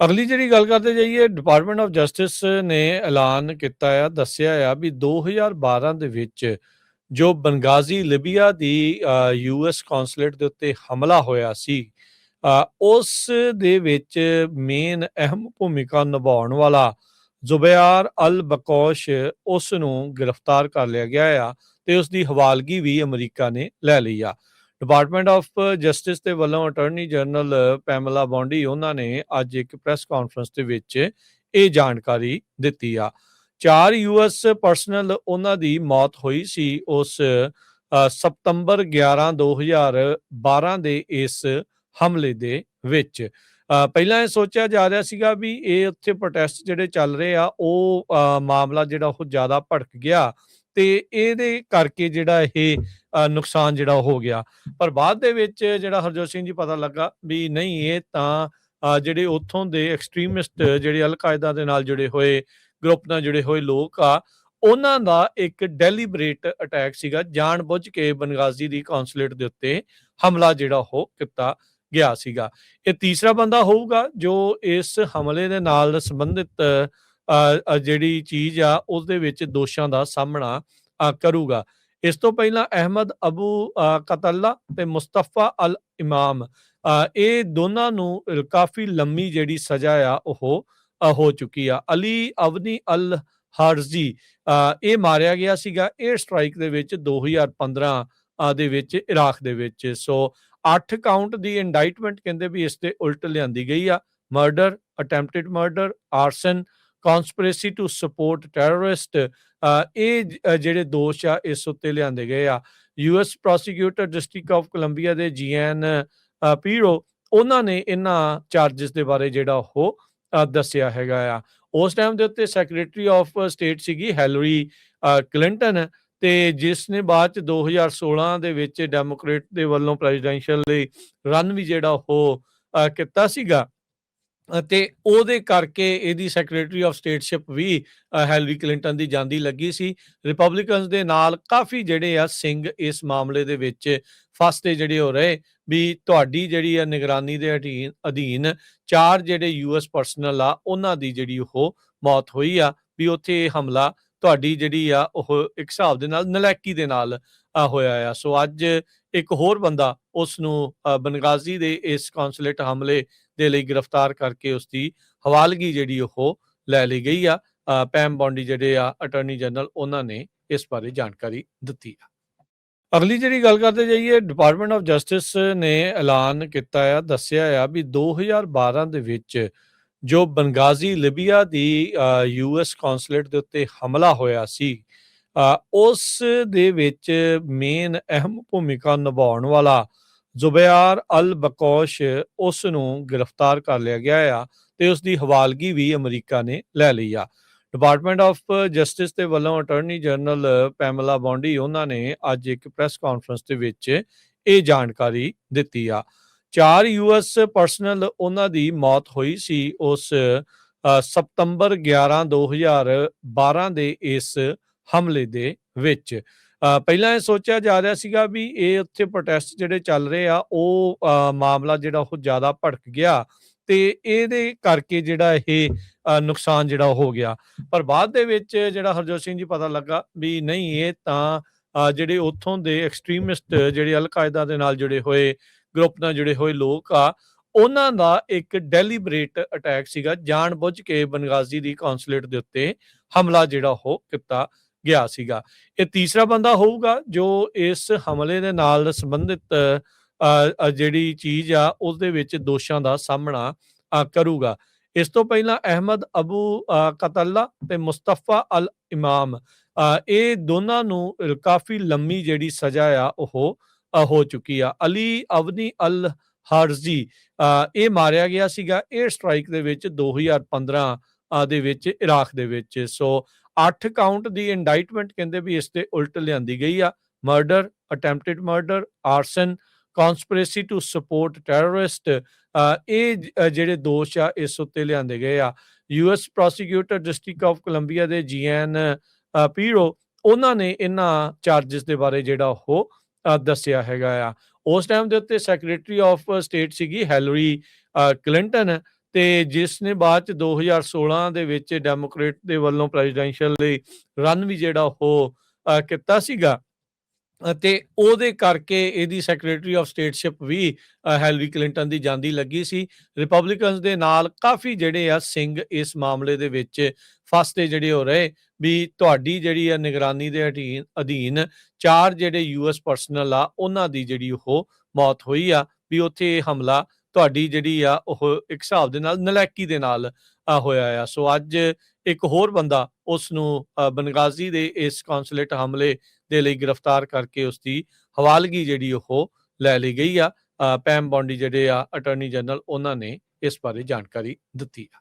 ਅਗਲੀ ਜਿਹੜੀ ਗੱਲ ਕਰਦੇ ਜਾਈਏ ਡਿਪਾਰਟਮੈਂਟ ਆਫ ਜਸਟਿਸ ਨੇ ਐਲਾਨ ਕੀਤਾ ਆ ਦੱਸਿਆ ਆ ਵੀ 2012 ਦੇ ਵਿੱਚ ਜੋ ਬੰਗਾਜ਼ੀ ਲਿਬੀਆ ਦੀ ਯੂਐਸ ਕੌਂਸੂਲੇਟ ਦੇ ਉੱਤੇ ਹਮਲਾ ਹੋਇਆ ਸੀ ਉਸ ਦੇ ਵਿੱਚ ਮੇਨ ਅਹਿਮ ਭੂਮਿਕਾ ਨਿਭਾਉਣ ਵਾਲਾ ਜ਼ੁਬੈਰ ਅਲ ਬਕੌਸ਼ ਉਸ ਨੂੰ ਗ੍ਰਿਫਤਾਰ ਕਰ ਲਿਆ ਗਿਆ ਆ ਤੇ ਉਸ ਦੀ ਹਵਾਲਗੀ ਵੀ ਅਮਰੀਕਾ ਨੇ ਲੈ ਲਈ ਆ। ਡਿਪਾਰਟਮੈਂਟ ਆਫ ਜਸਟਿਸ ਦੇ ਵੱਲੋਂ ਅਟਾਰਨੀ ਜਨਰਲ ਪੈਮਲਾ ਬੌਂਡੀ ਉਹਨਾਂ ਨੇ ਅੱਜ ਇੱਕ ਪ੍ਰੈਸ ਕਾਨਫਰੰਸ ਦੇ ਵਿੱਚ ਇਹ ਜਾਣਕਾਰੀ ਦਿੱਤੀ ਆ। 4 ਯੂਐਸ ਪਰਸਨਲ ਉਹਨਾਂ ਦੀ ਮੌਤ ਹੋਈ ਸੀ ਉਸ ਸਤੰਬਰ 11 2012 ਦੇ ਇਸ ਹਮਲੇ ਦੇ ਵਿੱਚ। ਪਹਿਲਾਂ ਇਹ ਸੋਚਿਆ ਜਾ ਰਿਹਾ ਸੀਗਾ ਵੀ ਇਹ ਉੱਥੇ ਪ੍ਰੋਟੈਸਟ ਜਿਹੜੇ ਚੱਲ ਰਹੇ ਆ ਉਹ ਮਾਮਲਾ ਜਿਹੜਾ ਉਹ ਜ਼ਿਆਦਾ ਭੜਕ ਗਿਆ ਤੇ ਇਹਦੇ ਕਰਕੇ ਜਿਹੜਾ ਇਹ ਨੁਕਸਾਨ ਜਿਹੜਾ ਉਹ ਹੋ ਗਿਆ। ਪਰ ਬਾਅਦ ਦੇ ਵਿੱਚ ਜਿਹੜਾ ਹਰਜੋਤ ਸਿੰਘ ਜੀ ਪਤਾ ਲੱਗਾ ਵੀ ਨਹੀਂ ਇਹ ਤਾਂ ਜਿਹੜੇ ਉੱਥੋਂ ਦੇ ਐਕਸਟ੍ਰੀਮਿਸਟ ਜਿਹੜੇ ਅਲ ਕਾਇਦਾ ਦੇ ਨਾਲ ਜੁੜੇ ਹੋਏ ਗਰੁੱਪ ਨਾਲ ਜੁੜੇ ਹੋਏ ਲੋਕ ਆ ਉਹਨਾਂ ਦਾ ਇੱਕ ਡੈਲੀਬਰੇਟ ਅਟੈਕ ਸੀਗਾ, ਜਾਣ ਬੁੱਝ ਕੇ ਬੰਗਾਜ਼ੀ ਦੀ ਕੌਂਸੂਲੇਟ ਦੇ ਉੱਤੇ ਹਮਲਾ ਜਿਹੜਾ ਉਹ ਕੀਤਾ ਗਿਆ ਸੀਗਾ। ਇਹ ਤੀਸਰਾ ਬੰਦਾ ਹੋਊਗਾ ਜੋ ਇਸ ਹਮਲੇ ਦੇ ਨਾਲ ਸੰਬੰਧਿਤ ਜਿਹੜੀ ਚੀਜ਼ ਆ ਉਹਦੇ ਵਿੱਚ ਦੋਸ਼ਾਂ ਦਾ ਸਾਹਮਣਾ ਕਰੂਗਾ। ਇਸ ਤੋਂ ਪਹਿਲਾਂ ਅਹਿਮਦ ਅਬੂ ਕਤੱਲਾ ਤੇ ਮੁਸਤਫਾ ਅਲ ਇਮਾਮ ਇਹ ਦੋਨਾਂ ਨੂੰ ਕਾਫੀ ਲੰਮੀ ਜਿਹੜੀ ਸਜ਼ਾ ਆ ਉਹ ਹੋ ਚੁੱਕੀ ਆ। ਅਲੀ ਅਵਨੀ ਅਲ ਹਾਰਜ਼ੀ ਇਹ ਮਾਰਿਆ ਗਿਆ ਸੀਗਾ 에ਅਰ ਸਟ੍ਰਾਈਕ ਦੇ ਵਿੱਚ 2015 ਦੇ ਵਿੱਚ ਇਰਾਕ ਦੇ ਵਿੱਚ। ਸੋ 8 ਕਾਊਂਟ ਦੀ ਇੰਡਾਈਟਮੈਂਟ ਕਹਿੰਦੇ ਵੀ ਇਸ ਤੇ ਉਲਟ ਲਿਆਂਦੀ ਗਈ ਆ। Murder, attempted murder, arson, conspiracy to support terrorist ਇਹ ਜਿਹੜੇ ਦੋਸ਼ ਆ ਇਸ ਉੱਤੇ ਲਿਆਂਦੇ ਗਏ ਆ। US prosecutor district of Columbia ਦੇ ਜੀਐਨ ਪੀਰੋ ਉਹਨਾਂ ਨੇ ਇਹਨਾਂ ਚਾਰਜਸ ਦੇ ਬਾਰੇ ਜਿਹੜਾ ਉਹ ਦੱਸਿਆ ਹੈਗਾ ਆ। ਉਸ ਟਾਈਮ ਦੇ ਉੱਤੇ ਸੈਕਟਰੀ ਆਫ ਸਟੇਟ ਸੀਗੀ ਹੈਲਰੀ ਕਲਿੰਟਨ ਤੇ ਜਿਸ ਨੇ ਬਾਅਦ ਚ 2016 ਦੇ ਵਿੱਚ ਡੈਮੋਕ੍ਰੇਟ ਦੇ ਵੱਲੋਂ ਪ੍ਰੈਜ਼ੀਡੈਂਸ਼ੀਅਲ ਲਈ ਰਨ ਵੀ ਜਿਹੜਾ ਉਹ ਕੀਤਾ ਸੀਗਾ ਤੇ ਉਹਦੇ ਕਰਕੇ ਇਹਦੀ ਸੈਕਟਰੀ ਆਫ ਸਟੇਟਸ਼ਿਪ ਵੀ ਹੈਲਰੀ ਕਲਿੰਟਨ ਦੀ ਜਾਂਦੀ ਲੱਗੀ ਸੀ। ਰਿਪਬਲਿਕਨਸ ਦੇ ਨਾਲ ਕਾਫੀ ਜਿਹੜੇ ਆ ਸਿੰਘ ਇਸ ਮਾਮਲੇ ਦੇ ਵਿੱਚ ਫਸਦੇ ਜਿਹੜੇ ਹੋ ਰਹੇ ਵੀ ਤੁਹਾਡੀ ਜਿਹੜੀ ਆ ਨਿਗਰਾਨੀ ਦੇ ਅਧੀਨ 4 ਜਿਹੜੇ ਯੂਐਸ ਪਰਸਨਲ ਆ ਉਹਨਾਂ ਦੀ ਜਿਹੜੀ ਉਹ ਮੌਤ ਹੋਈ ਆ ਵੀ ਉੱਥੇ ਇਹ ਹਮਲਾ ਤੁਹਾਡੀ ਜਿਹੜੀ ਆ ਉਹ ਇੱਕ ਹਿਸਾਬ ਦੇ ਨਾਲ ਨਲਾਇਕੀ ਦੇ ਨਾਲ ਹੋਇਆ ਆ। ਸੋ ਅੱਜ ਇੱਕ ਹੋਰ ਬੰਦਾ ਉਸ ਨੂੰ ਬੰਗਾਜ਼ੀ ਦੇ ਇਸ ਕੌਂਸੂਲੇਟ ਹਮਲੇ ਦੇ ਲਈ ਗ੍ਰਿਫਤਾਰ ਕਰਕੇ ਉਸ ਦੀ ਹਵਾਲਗੀ ਜਿਹੜੀ ਉਹ ਲੈ ਲਈ ਗਈ ਆ। ਪੈਮ ਬੌਂਡੀ ਜਿਹੜੇ ਆ ਅਟਾਰਨੀ ਜਨਰਲ ਉਹਨਾਂ ਨੇ ਇਸ ਬਾਰੇ ਜਾਣਕਾਰੀ ਦਿੱਤੀ ਆ। ਅਗਲੀ ਜਿਹੜੀ ਗੱਲ ਕਰਦੇ ਜਾਈਏ ਡਿਪਾਰਟਮੈਂਟ ਆਫ ਜਸਟਿਸ ਨੇ ਐਲਾਨ ਕੀਤਾ ਆ ਦੱਸਿਆ ਆ ਵੀ 2012 ਦੇ ਵਿੱਚ ਜੋ ਬੰਗਾਜ਼ੀ ਲਿਬੀਆ ਦੀ ਯੂਐਸ ਕੌਂਸੂਲੇਟ ਦੇ ਉੱਤੇ ਹਮਲਾ ਹੋਇਆ ਸੀ ਉਸ ਦੇ ਵਿੱਚ ਮੇਨ ਅਹਿਮ ਭੂਮਿਕਾ ਨਿਭਾਉਣ ਵਾਲਾ ਜ਼ੁਬੈਰ ਅਲ ਬਕੌਸ਼ ਉਸ ਨੂੰ ਗ੍ਰਿਫਤਾਰ ਕਰ ਲਿਆ ਗਿਆ ਆ ਤੇ ਉਸ ਦੀ ਹਵਾਲਗੀ ਵੀ ਅਮਰੀਕਾ ਨੇ ਲੈ ਲਈ ਆ। ਡਿਪਾਰਟਮੈਂਟ ਆਫ ਜਸਟਿਸ ਦੇ ਵੱਲੋਂ ਅਟਾਰਨੀ ਜਨਰਲ ਪੈਮਲਾ ਬੌਂਡੀ ਉਹਨਾਂ ਨੇ ਅੱਜ ਇੱਕ ਪ੍ਰੈਸ ਕਾਨਫਰੰਸ ਦੇ ਵਿੱਚ ਇਹ ਜਾਣਕਾਰੀ ਦਿੱਤੀ ਆ। 4 ਯੂਐਸ ਪਰਸਨਲ ਉਹਨਾਂ ਦੀ ਮੌਤ ਹੋਈ ਸੀ ਉਸ ਸਤੰਬਰ 11 2012 ਦੇ ਇਸ ਹਮਲੇ ਦੇ ਵਿੱਚ। ਪਹਿਲਾਂ ਇਹ ਸੋਚਿਆ ਜਾ ਰਿਹਾ ਸੀਗਾ ਵੀ ਇਹ ਉੱਥੇ ਪ੍ਰੋਟੈਸਟ ਜਿਹੜੇ ਚੱਲ ਰਹੇ ਆ ਉਹ ਮਾਮਲਾ ਜਿਹੜਾ ਉਹ ਜ਼ਿਆਦਾ ਭੜਕ ਗਿਆ ਤੇ ਇਹਦੇ ਕਰਕੇ ਜਿਹੜਾ ਇਹ ਨੁਕਸਾਨ ਜਿਹੜਾ ਉਹ ਹੋ ਗਿਆ। ਪਰ ਬਾਅਦ ਦੇ ਵਿੱਚ ਜਿਹੜਾ ਹਰਜੋਤ ਸਿੰਘ ਜੀ ਪਤਾ ਲੱਗਾ ਵੀ ਨਹੀਂ ਇਹ ਤਾਂ ਜਿਹੜੇ ਉੱਥੋਂ ਦੇ ਐਕਸਟ੍ਰੀਮਿਸਟ ਜਿਹੜੇ ਅਲ ਕਾਇਦਾ ਦੇ ਨਾਲ ਜੁੜੇ ਹੋਏ ਗਰੁੱਪ ਨਾਲ ਜੁੜੇ ਹੋਏ ਲੋਕ ਆ ਉਹਨਾਂ ਦਾ ਇੱਕ ਡੈਲੀਬਰੇਟ ਅਟੈਕ ਸੀਗਾ, ਜਾਣ ਬੁੱਝ ਕੇ ਬੰਗਾਜ਼ੀ ਦੀ ਕੌਂਸੂਲੇਟ ਦੇ ਉੱਤੇ ਹਮਲਾ ਜਿਹੜਾ ਉਹ ਕੀਤਾ ਗਿਆ ਸੀਗਾ। ਇਹ ਤੀਸਰਾ ਬੰਦਾ ਹੋਊਗਾ ਜੋ ਇਸ ਹਮਲੇ ਦੇ ਨਾਲ ਸੰਬੰਧਿਤ ਜਿਹੜੀ ਚੀਜ਼ ਆ ਉਹਦੇ ਵਿੱਚ ਦੋਸ਼ਾਂ ਦਾ ਸਾਹਮਣਾ ਕਰੂਗਾ। ਇਸ ਤੋਂ ਪਹਿਲਾਂ ਅਹਿਮਦ ਅਬੂ ਕਤੱਲਾ ਤੇ ਮੁਸਤਫਾ ਅਲ ਇਮਾਮ ਇਹ ਦੋਨਾਂ ਨੂੰ ਕਾਫੀ ਲੰਮੀ ਜਿਹੜੀ ਸਜ਼ਾ ਆ ਉਹ ਹੋ ਚੁੱਕੀ ਆ। ਅਲੀ ਅਵਨੀ ਅਲ ਹਾਰਜ਼ੀ ਇਹ ਮਾਰਿਆ ਗਿਆ ਸੀਗਾ 에ਅਰ ਸਟ੍ਰਾਈਕ ਦੇ ਵਿੱਚ 2015 ਦੇ ਵਿੱਚ ਇਰਾਕ ਦੇ ਵਿੱਚ। ਸੋ 8 ਕਾਊਂਟ ਦੀ ਇੰਡਾਈਟਮੈਂਟ ਕਹਿੰਦੇ ਵੀ ਇਸ ਤੇ ਉਲਟ ਲਿਆਂਦੀ ਗਈ ਆ। Murder, attempted murder, arson, conspiracy to support terrorist ਇਹ ਜਿਹੜੇ ਦੋਸ਼ ਆ ਇਸ ਉੱਤੇ ਲਿਆਂਦੇ ਗਏ ਆ। US prosecutor district of Columbia ਦੇ ਜੀਐਨ ਪੀਰੋ ਉਹਨਾਂ ਨੇ ਇਹਨਾਂ ਚਾਰਜਸ ਦੇ ਬਾਰੇ ਜਿਹੜਾ ਉਹ ਦੱਸਿਆ ਹੈਗਾ ਆ। ਉਸ ਟਾਈਮ ਦੇ ਉੱਤੇ ਸੈਕਟਰੀ ਆਫ ਸਟੇਟ ਸੀਗੀ ਹੈਲਰੀ ਕਲਿੰਟਨ ਤੇ ਜਿਸ ਨੇ ਬਾਅਦ ਚ 2016 ਦੇ ਵਿੱਚ ਡੈਮੋਕ੍ਰੇਟ ਦੇ ਵੱਲੋਂ ਪ੍ਰੈਜ਼ੀਡੈਂਸ਼ੀਅਲ ਲਈ ਰਨ ਵੀ ਜਿਹੜਾ ਉਹ ਕੀਤਾ ਸੀਗਾ। ਅਤੇ ਉਹਦੇ ਕਰਕੇ ਇਹਦੀ ਸੈਕਟਰੀ ਆਫ ਸਟੇਟਸ਼ਿਪ ਵੀ ਹੈਲਰੀ ਕਲਿੰਟਨ ਦੀ ਜਾਂਦੀ ਲੱਗੀ ਸੀ। ਰਿਪਬਲਿਕਨਸ ਦੇ ਨਾਲ ਕਾਫੀ ਜਿਹੜੇ ਆ ਸਿੰਘ ਇਸ ਮਾਮਲੇ ਦੇ ਵਿੱਚ ਫਸਦੇ ਜਿਹੜੇ ਹੋ ਰਹੇ ਵੀ ਤੁਹਾਡੀ ਜਿਹੜੀ ਆ ਨਿਗਰਾਨੀ ਦੇ ਅਧੀਨ 4 ਜਿਹੜੇ ਯੂਐਸ ਪਰਸਨਲ ਆ ਉਹਨਾਂ ਦੀ ਜਿਹੜੀ ਉਹ ਮੌਤ ਹੋਈ ਆ ਵੀ ਉੱਥੇ ਇਹ ਹਮਲਾ ਤੁਹਾਡੀ ਜਿਹੜੀ ਆ ਉਹ ਇੱਕ ਹਿਸਾਬ ਦੇ ਨਾਲ ਨਲਾਇਕੀ ਦੇ ਨਾਲ ਹੋਇਆ ਆ। ਸੋ ਅੱਜ ਇੱਕ ਹੋਰ ਬੰਦਾ ਉਸ ਨੂੰ ਬਨਗਾਜ਼ੀ ਦੇ ਇਸ ਕੌਂਸੂਲੇਟ ਹਮਲੇ ਦੇ ਲਈ ਗ੍ਰਿਫਤਾਰ ਕਰਕੇ ਉਸ ਦੀ ਹਵਾਲਗੀ ਜਿਹੜੀ ਉਹ ਲੈ ਲਈ ਗਈ ਆ। ਪੈਮ ਬੌਂਡੀ ਜਿਹੜੇ ਆ ਅਟਾਰਨੀ ਜਨਰਲ ਉਹਨਾਂ ਨੇ ਇਸ ਬਾਰੇ ਜਾਣਕਾਰੀ ਦਿੱਤੀ ਆ।